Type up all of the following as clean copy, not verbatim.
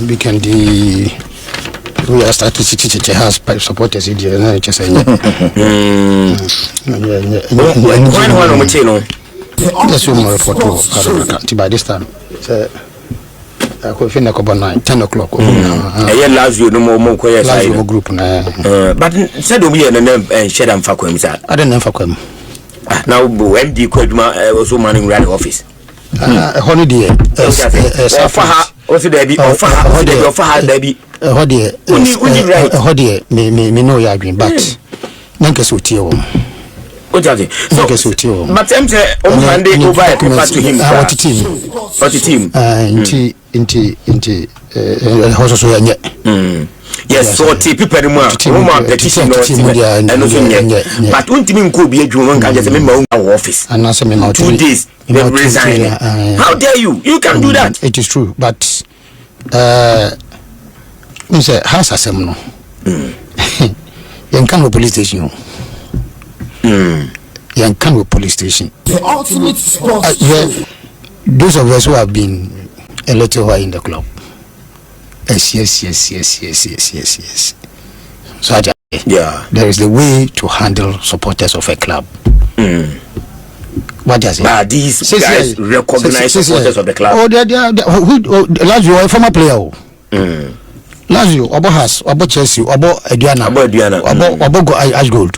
weekend we are starting to teach house by supporters in the just say yes, more for 2 by this time. I could finish about 10 o'clock. Lazio no more Lazio group but said we and shed and fuck him. I don't know for him. Now MD Quedma also manning right office. Holiday also there be of holiday me know you agree, but Nankas will tell him. But say Monday over to him. What team? Yes, so people more petition but won't mean could be a German can just remember our office and answer me 2 days resign. How dare you? You can do that. It is true, but say house assembly you can go police station. Young Canberra police station. The ultimate sports. Those of us who have been a little while in the club. Yes. So there is the way to handle supporters of a club. What does it? These guys recognize supporters of the club. Oh, Lazio, a former player. Lazio, Obo Chelsea, Obo Adriana, Obo Ashgold.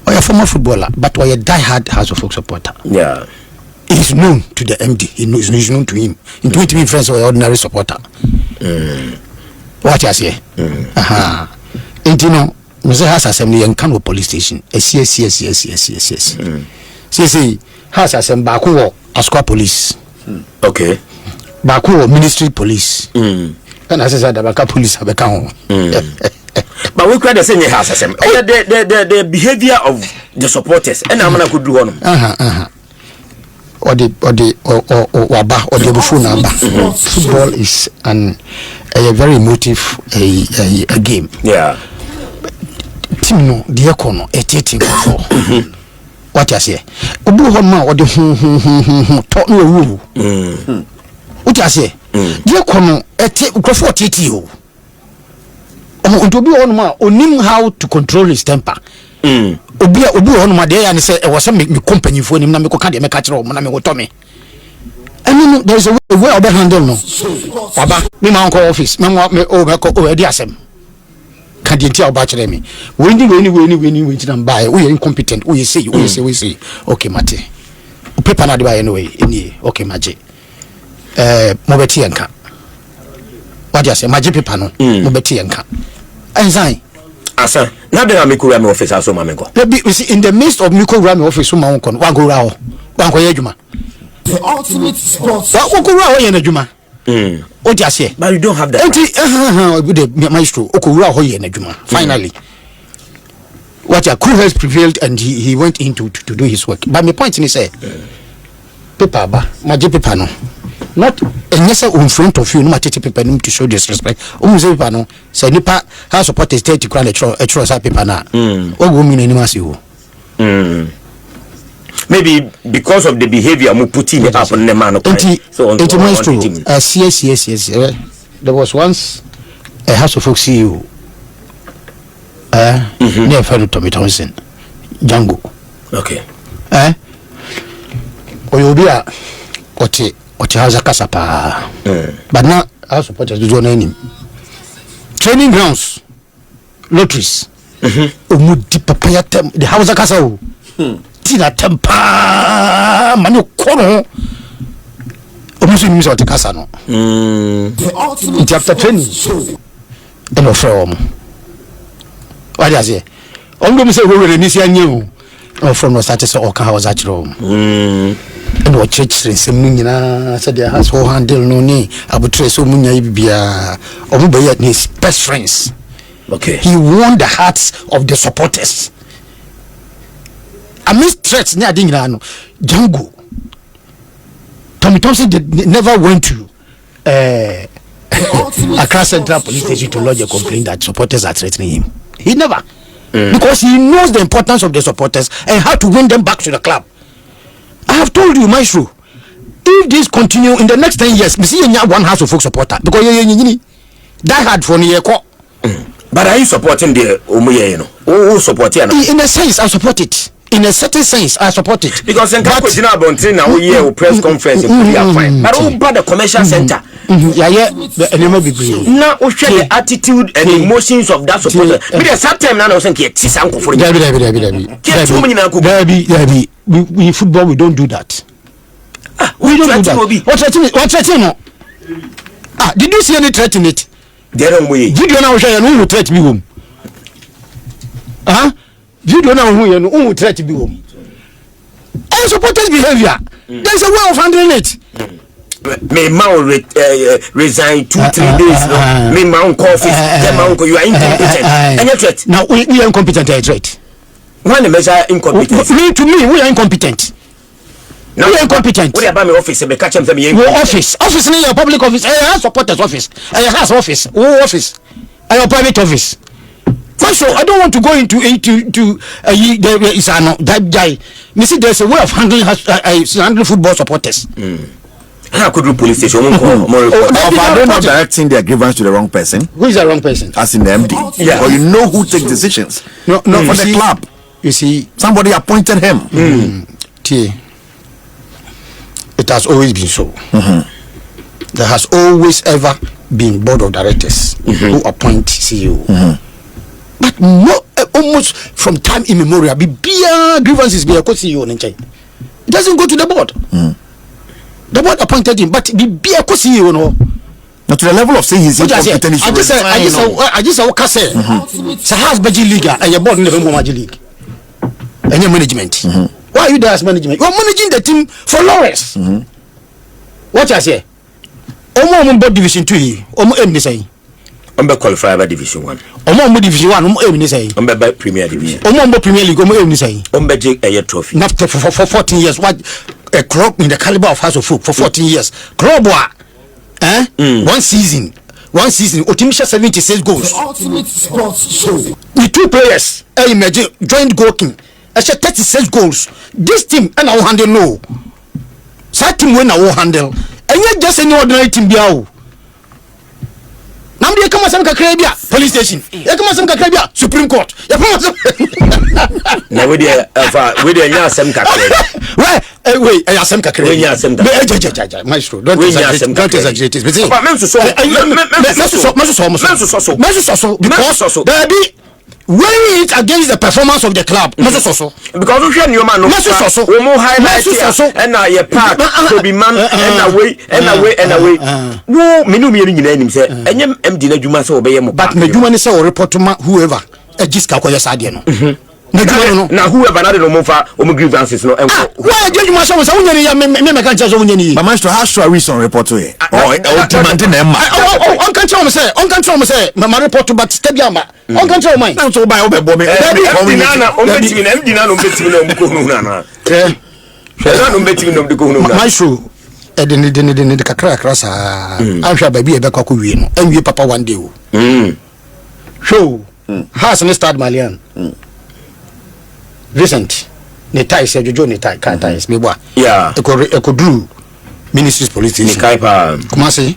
Or a former footballer, but or a die-hard House of Folk supporter. Yeah, he's known to the MD. He's known to him. In 20 friends or ordinary supporter. What you say? And you know, Mr. House Assembly and Canberra Police Station. Yes. See, House Assembly Baku Asqua Police. Okay. Baku Ministry Police. And as I said, the Baka Police have become. But we quite the same house assembly. The behavior of the supporters and I'm gonna could do one. Or the buffoon number. Football is a very emotive a game. Yeah. Team no the econo a teaching for. What you say? Obu honma or the talk no. What you say? The econo a take for TTO. To be on him how to control his temper. Obi on my day and say I was make me company for him. Namiko can't make catch room. Namiko Tommy. I mean, there's a way of handle no. Baba, me my uncle office. Mamma me over diasem. Can't you tell about me? When you and buy, we are incompetent. We say. Okay, Mate. Paper not buy anyway. Okay, Maji. Mobeti and cat. What you say? Maji paper no. Mobeti and cat. Ensign. Asa. Now the Miko Rami office also mamego. You see, in the midst of Miko Rami office, one go round, one go yejuma. The ultimate sports. One go round yejuma. What you say? But you don't have that. With maestro, okura hoye yejuma. Finally, what your crew has prevailed, and he went in to do his work. But my point is, paper ba, maji paper no. Not unless in front of you, no matter paper to show disrespect. Paper no. Say nipa how support is 30 grand a trust paper na. What go mean anymore you? Maybe because of the behavior mu putting it up on the man. So yes. There was once a House of Folk CEO. Near fellow Tommy Thompson, Django. Okay. Oyobia Ote has a casapa. But now our supporters do your name. Training grounds, lotteries. The house of Casa. Tina Tempa Manu Kono. Almost in Mr. Casano. After training. And no from. What does it? Only say we will initiate new. Or from the status of Oka's at Rome. And what church is a minina said there has whole handle no knee. I would trace so many bia or his best friends. Okay. He won the hearts of the supporters. Amidst threats near Dingrano, Django. Tommy Thompson never went to Accra Central Police Station to lodge a complaint that supporters are threatening him. He never. Because he knows the importance of the supporters and how to win them back to the club. I have told you, Maestro, if this continue in the next 10 years, we see one house of folk supporter because you die hard for near call. But are you supporting the Umuye? Who support it? In a sense, I support it. In a certain sense, I support it. Because in Kakwajina Bontin now we hear press conference in fine. But who bought the commercial center? Yeah. Now we share the attitude and the emotions of that supporter. But at some time now I was saying Tisanko for we football we don't do that. We don't do that. What threatening? Did you see any threat in it? Video now share no threat be home. Video now who threat be home. And supporters behavior. There's a way of handling it. May Mao resign 2-3 days. May Mao call office. You are incompetent. And you're threat. Now we are incompetent. I threat. One measure incompetent. To me, we are incompetent. No, we are incompetent. What about my office? Me catch them. Office in your public office. I supporters office. I has office. Office. I your private office. So I don't want to go into there is that guy. Me see there's a way of handling football supporters. How could do police station? I don't know directing their grievance to the wrong person. Who is the wrong person? As in the MD. Yeah. Or you know who takes decisions. No, for the club. You see, somebody appointed him. It has always been so. There has always ever been board of directors who appoint CEO. But almost from time immemorial, grievances be a CEO. It doesn't go to the board. The board appointed him, but be a CEO. No. Not to the level of saying he's incompetent. I just say, Sahas Baji League and your board in the Baji League and your management. Why are you there as management? You are managing the team for Loudest. What I say? Omo board division 2. Omo aim say. Omo qualify by division 1. Omo division 1. Omo aim say. Omo by Premier Division. Omo Premier League. Omo aim say. Omo take a trophy. After for 14 years, what a club in the caliber of House of Folk for 14 years. Club one season. Otimisha 76 goals. The ultimate sports show. With 2 players, imagine joint goalkeeping. I said 36 goals. This team and I will handle no. That team when I will handle. And yet just any ordinary team biao. Now they come as some Caribbean police station. They come as some Caribbean Supreme Court. Now we there some Caribbean. Wait, I have some Caribbean. Maestro, don't exaggerate it. Because baby. Weighing it against the performance of the club, because we share your man, we highlight and your part to be man and away. No, me name say, and you empty the Juma so obey him. But Meduma is a report to whoever a Jiska Koyasadiano. Now, whoever not no for grievances no. Why did you must always only but Master has to a recent report to it. Demanding them. On control say, my report to but step yama. On control mine. Now so by over bombing. Maestro, the Kakra Crassa. I'm sure baby a Bakaku, and we papa one day. Show has an start Malian. Recent, Netai said you join Netai, can't I? Yeah, a could do ministries police in Kaipa. Kumasi.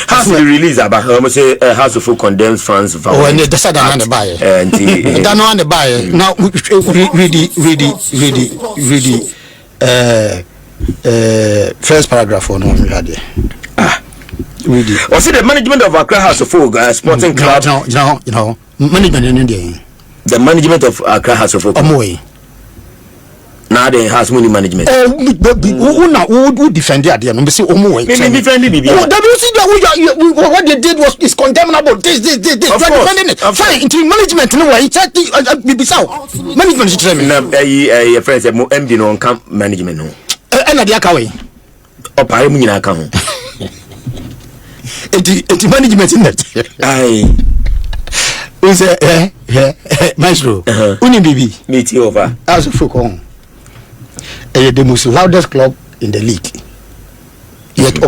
Has to release about how say House of Folk condemns funds. Oh, and the side on the buyer. And then on the buyer. Now, really, first paragraph on we had there. Really. Was it the management of Accra House of Folk Sporting Club? No, management in India. The management of Accra House of Folk. Amoy. Now they has money management. Who defend the idea? Say Omo. Defend it. What they did is condemnable. This. Defending it. Fine. Into management. No way. It's management is determined. Your friend said MD no camp management no. And the Akawe. Opa mu nyina ka ho. It's management in it. Aye. We say Maestro. Uni bibi. Meet you over. As a folk on. The most loudest club in the league. Yet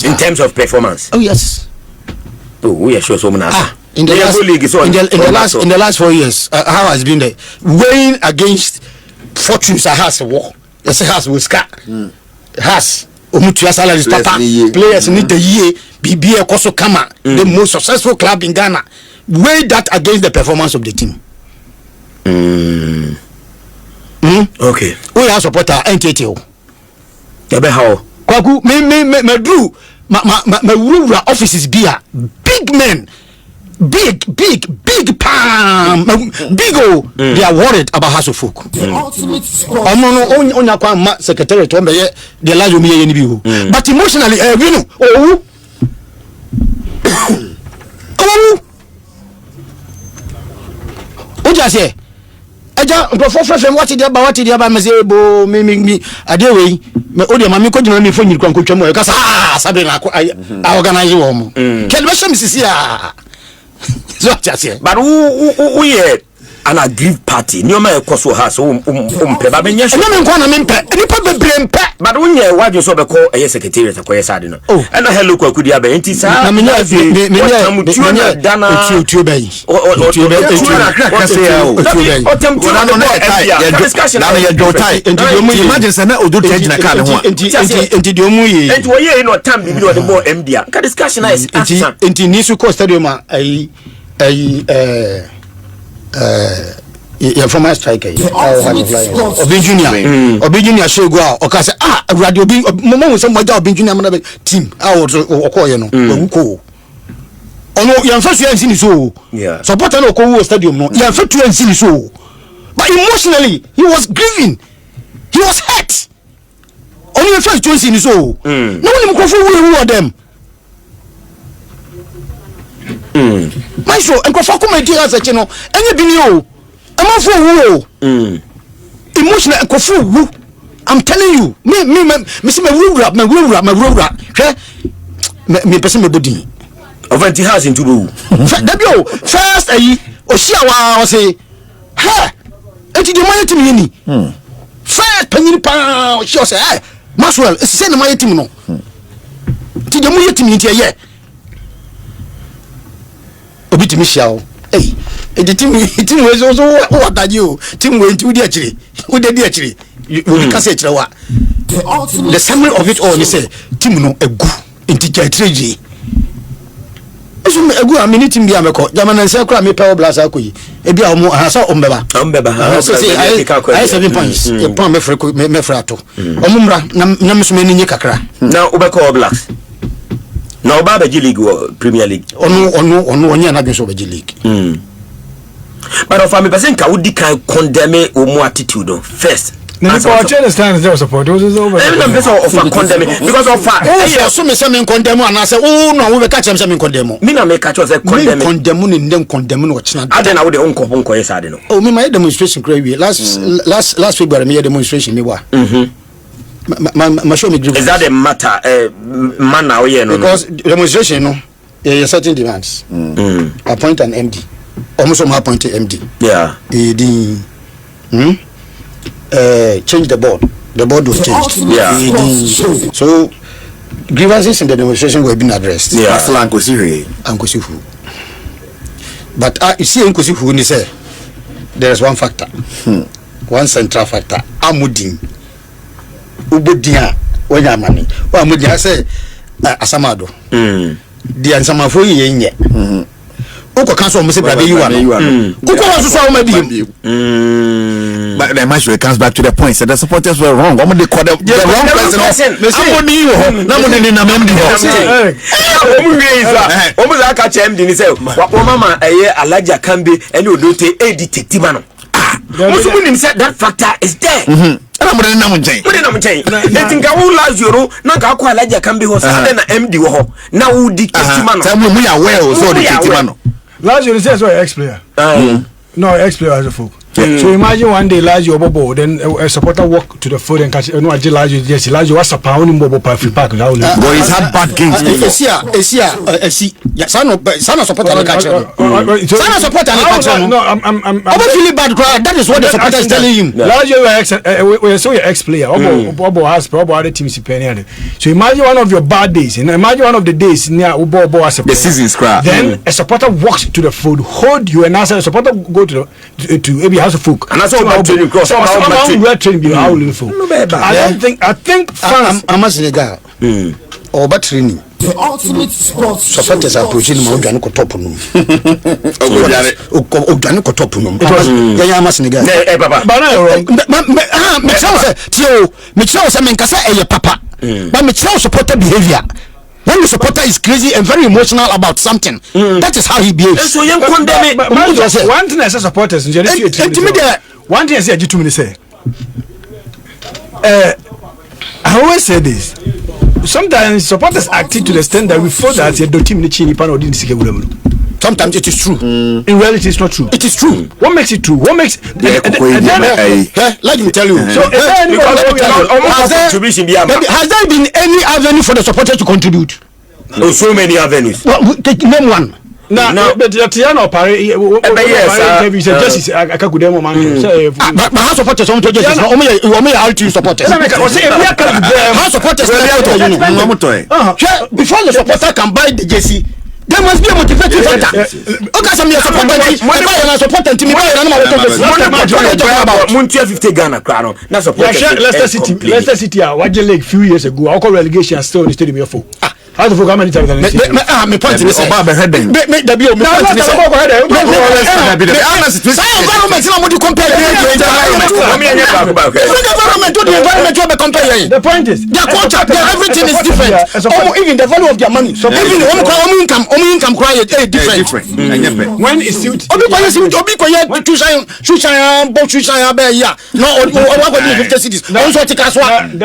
in terms of performance. Oh yes. Oh, we are sure so many. In the last 4 years, how has been the weighing against fortunes has war. Yes, has with ska. Has. Omutua salaries papa. Players need the year. BBA Koso Kama, the most successful club in Ghana. Weigh that against the performance of the team. Okay. We are supporter NTTO. Ebe how? Kwaku me drew my rural offices be a big men. Big palm, big they are worried about House of Folk. Onya kwa ma secretary to be the large me any bi. But emotionally you know Oja say eja mpofo frefem what dey ba me say bo me ade we me ode ma me ko jina me fo nyirikwa nkotwa mo ka sa Asabre na organize wo mo ken be shem sisi so just here but who an aggrieved party nyoma e koso ha so umpe ba menye no me nko na me mpe nipa bebre mpe but unye wadwo so be ko eye secretariat akoye sade no and hello kwakudi abe enti sa na me dana otuo bai discussion na ye jotai enti domu imagine say na odo tagina ka ne ho enti domu ye enti wo ye no tam bibi do de bo MD ka discussion is action enti nisu ko stadium your former striker Obi Junior show go o ka say radio Obi mo say mo ja Obi Junior mo na team o ko ye no wuko ono yan fa so yan sini so supporter no ko wo stadium no yan fa tu yan sini so but emotionally he was grieving, he was hurt ono yan fa tu yan sini so no ni mo ko fu wo them my show and go for come dey as a chino any bi ni o am for wo emotional and go for wo I'm telling you me see me wura hwe me person me body of anti house into do dabio first ayi o hia wa o say ha enti de moye tim ni first panyin pa o hia o say Maxwell say na moye tim no ti de moye tim ni ti ye obi timi hia the team was also what are you team went to the actually who did the actually you can say the summary of it all you say team no egu integer trade eso egu a minute team bia meko jamana say kra me power blast akoyi e bia omo asa ombeba so say I 7 points e pon me freato omo mra na me so mani nyi kakra na obeko blast na oba be league Premier League ono onya na gbeso be league but of me person ka wodi kan condemn omo attitude first na for change stand there support those is over even person of condemn because of so me say me condemn and I say no we be catch me condemn me na me catch say condemn ni ndem condemn no china ade na we de onko yesade no me my demonstration cry we last February me demonstration me wa ma show me is that the matter man now here no because demonstration no certain demands appoint an MD almost some appoint MD change the board was changed so grievances in the demonstration were being addressed but you see Nkosifu ni say there is one factor one central factor amudin ubodia wanya mani wa mudia say asamado di ansamafo yenye uko cancel mo say brother you are uko waso so ma bi but the match comes back to the point that the supporters were wrong they call the wrong person amoni ho na mo ni na memdi ho omu za ka che MD ni say wa mama eye alaja kambe ene odote detective no musu munim say that factor is there ana mo na mo nchen etinga wo lazio na ka kwa alaja kambe ho sa na MD wo ho na wo detective no say mo ya well so detective no Lazio says so ex-player. No, ex-player as a folk. So imagine one day Lazio bobo then a supporter walk to the field and catch no Lazio yes Lazio was a pound bobo per free park now. But he's had bad games. Sana supporter no catch. Sana supporter no catch. No, I'm feeling bad crowd. That is what the supporter is telling him. Lazio we so your ex-player. Bobo has probably other teams penny. So imagine one of your bad days. Imagine one of the days near bobo as a the season's crap. Then a supporter walks to the field, hold you and answer a supporter go to maybe House of Folk. And that's all training cross. So I'm training be how for. I think fans. I'm a Senegal. Or but training. The ultimate sports supporters are pushing my Uganda ko top no. Uganda ko top no. Yeah, I'm a Senegal. But me say me nkasa eye papa. But me say supporter behavior. When the supporter is crazy and very emotional about something, that is how he behaves. So you condemn it. One thing as supporters, one thing I say, say, I always say this. Sometimes supporters act to the extent that we feel that the team didn't see. Sometimes it is true. In reality, it's not true. It is true. What makes it true? What makes let me tell you. So has there been any avenue for the supporters to contribute? Oh, so many avenues. Well, name one. No, but Tiano Pare, justice. I can't go there, man. But how supporters on to justice? Only how to supporters. How supporters before the supporter can buy the jersey. There must be a motivating factor. Okay, some supporter to me. Muntia 50 Ghana crown. That's a Leicester City. Waje Lake few years ago. Our relegation still in the stadium for. How the fuck how many times? Me point is Obama heading. Me the bio me point is the point is their culture, everything is different. Even the value of their money. Even income cry different. When is suit no the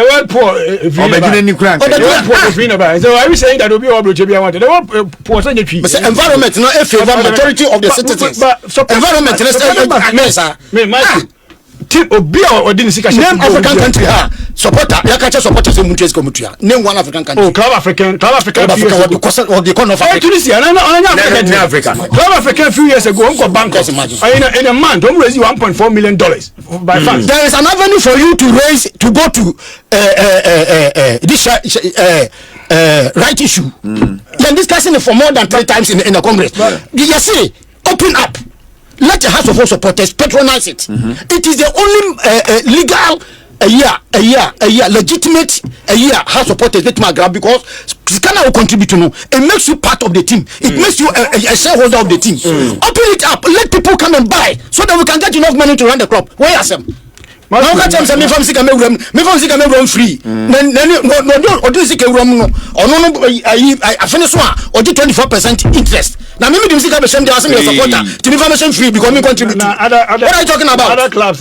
world poor so are we saying that will be able to be wanted the world poor environment no favor majority of the citizens environment team obia or didn't see name African country supporter ya catch supporters in Mutua's Mutua name one African country Club African what the corner of Africa Club African few years ago uncle bank in a month don't raise $1.4 million by fans. There is an avenue for you to raise to go to this right issue. You're discussing it for more than 3 times in the Congress. You see, open up. Let the House of All supporters patronize it. It is the only legal legitimate House supporters get my grab because Ghana will contribute to know. It makes you part of the team. It makes you a shareholder of the team. Open it up. Let people come and buy so that we can get enough money to run the club. Where are some? Now catch them me from free. No I finish one or 24% interest. Now maybe the music supporter to information free because me contribute. What are you talking about? Other clubs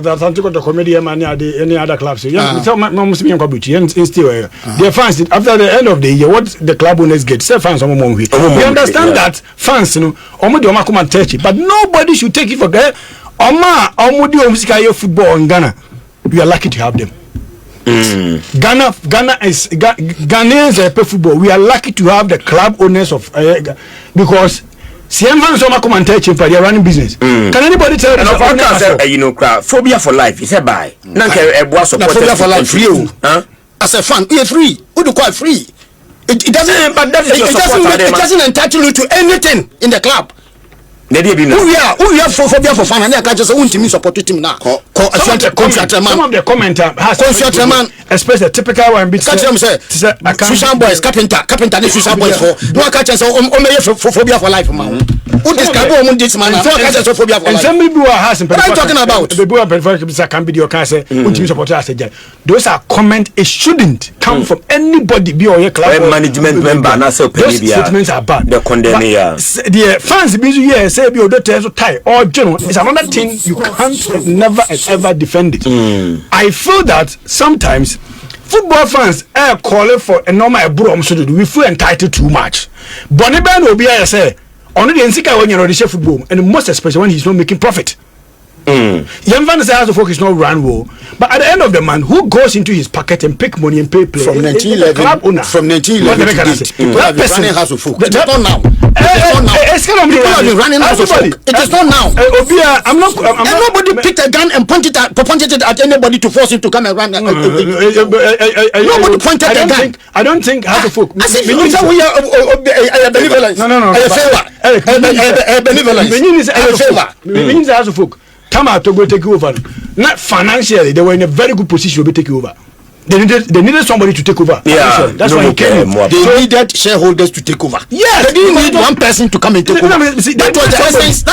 that Santiago the comedian man any other clubs. Yeah, so must be in still their fans after the end of the year what the club owners get say fans we understand that fans come and touch it but nobody should take it for granted. Football in Ghana, we are lucky to have them. Ghanaians play football. We are lucky to have the club owners of because come and touch him for their running business. Can anybody tell us? Phobia for life. He said bye. Phobia for life free. As a fan, you're free. Who do call free? It doesn't entitle you to anything in the club. Who we are for phobia for fun and I can just want support team now. Some of the commenter has especially the typical one bit Susan boys carpenter Susan boys for no catch us for phobia for life man. Who describe this man for phobia for life? And some people are what are you talking about? The can be your cancer support us those are comment it shouldn't come from anybody be or your club management member na so statements are bad. The condemn the fans be yes say be odoters tie or general is another thing you can't never ever defend it. I feel that sometimes football fans are calling for a normal bro so we feel entitled too much. Bonnie Ben will be say only the Nsika when you're the football and most especially when he's not making profit. Young Van House of Folk is not run well, but at the end of the month, who goes into his pocket and pick money and pay players? From 1911, from 1911 people have been running House of Folk. It is not now. It's kind of running House of Folk. It is not now. I'm not. Nobody picked a gun and pointed it at anybody to force him to come and run. Nobody pointed a gun. I don't think House of Folk. I said we are benevolent. No. A favor. House of Folk. time out to go take over. Not financially, they were in a very good position to take over. They needed somebody to take over. Yeah, that's why he came. They needed shareholders to take over. Yes, they didn't need one person to come and take over. That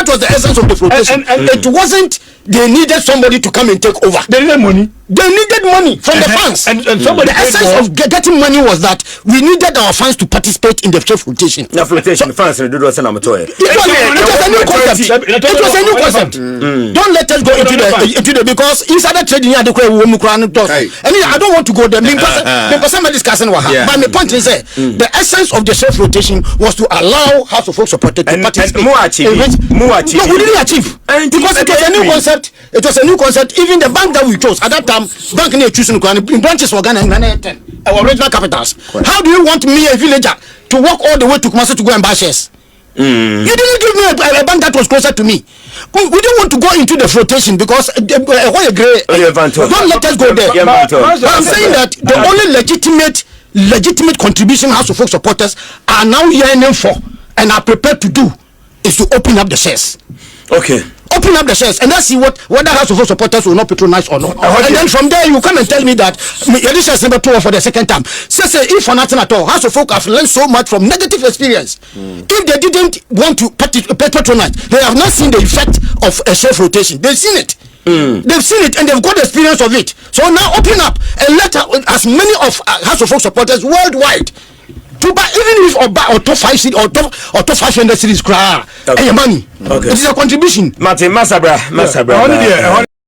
was the essence of the flotation. It wasn't they needed somebody to come and take over. They needed money. They needed money from the fans. And somebody, the essence of getting money was that we needed our fans to participate in the share flotation. The flotation, fans do was an amateur. It was a new concept. It was a new concept. Don't let us go into the because inside trading here the and I don't want to go there. Because somebody discussing what happened. But my point is the essence of the share flotation was to allow House of Folk supporters to participate. More achieve. No, we didn't achieve because it was a new concept. It was a new concept. Even the bank that we chose at that time, bank near choosing in branches for Ghana and 10 our regional capitals. How do you want me, a villager, to walk all the way to Kumasi to go and buy shares? You didn't give me a bank that was closer to me. We didn't want to go into the flotation because don't let us go there. But I'm saying that the only legitimate contribution House of Folk supporters are now yearning for and are prepared to do is to open up the shares. Okay. Open up the shares and let's see whether House of Folk supporters will not patronize or not. And then from there you come and tell me that this is number 2 for the second time. Say if for nothing at all, House of Folk have learned so much from negative experience. If they didn't want to patronize, they have not seen the effect of a share rotation. They've seen it. They've seen it and they've got the experience of it. So now open up and let as many of House of Folk supporters worldwide to buy, even if or top 5 series or top 500 series cry and your money. Okay. It is a contribution. Martin Masabra.